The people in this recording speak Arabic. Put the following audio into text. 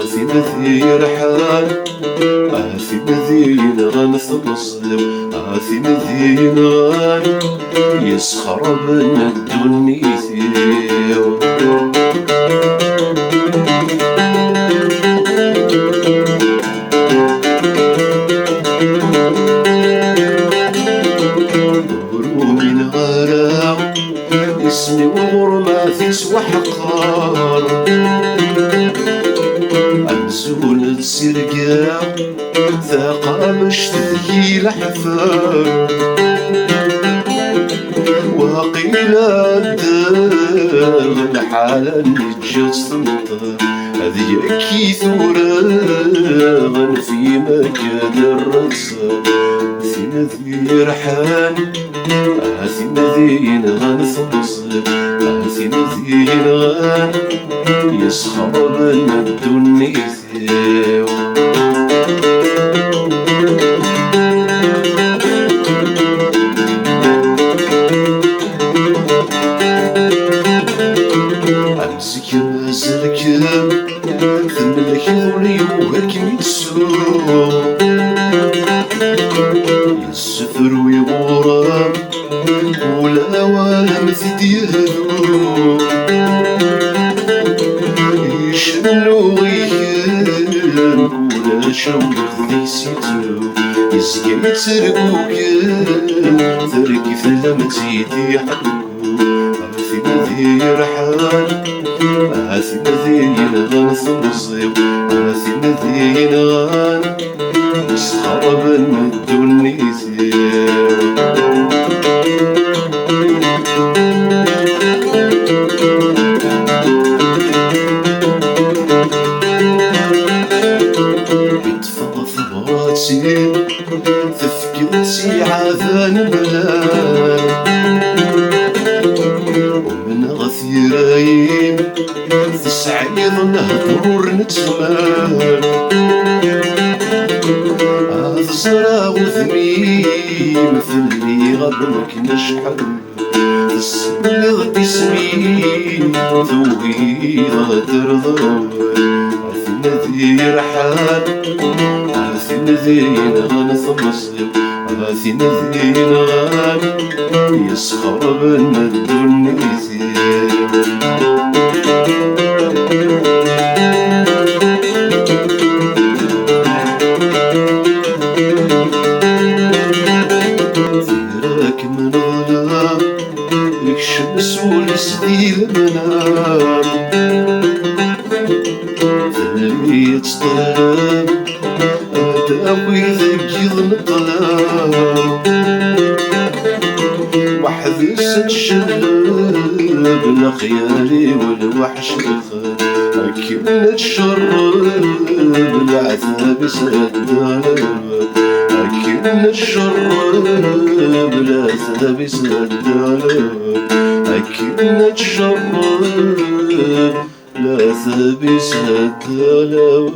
في مثير حال في مذين غنثمصلو في مذين غان يسخر بنا الدنيثيو من غراء اسمي وغرمة تسوى حقار أنزول تسرقا ثاقا مش تذكي لحفار وقيلا الدغن حالا نتجد سمطر هذي أكي ثورا في مكان الرقصة في نذير حان في مذين غنثمصل في مذين غان يسخر بنا الدنيثيو أمسك مازلك ثملك ذولي وهكي يتسوق يسفر ويغورا ولا ولا مثديهلو يشنو غيان ولا شوق ذيسيتو يسقي ترقوك ترقي في لمتيتي حقو في مذير حال في مذين غنثمصيو في مذين غان يسخر بنا الدنيثيو تفكرتي عذان بلاد ومن غثيرايم تسعيد نهضر نتمان هذا زرع وثمين مثل اللي غبنك نشحن تسبلغ باسمي ذوي غادر ضوي في نذير حال في مذين غنثمصلو في مذين غان يسخر بنا الدنيثيو ثيراك من ظلام لك شمس ولسدي المنام ثلي يتطلب داوي ذكي الظلام وحذس تشرب الخيالي والوحش كنا تشرب العذاب سدالب كنا تشرب العذاب سدالب كنا تشرب العذاب سدالب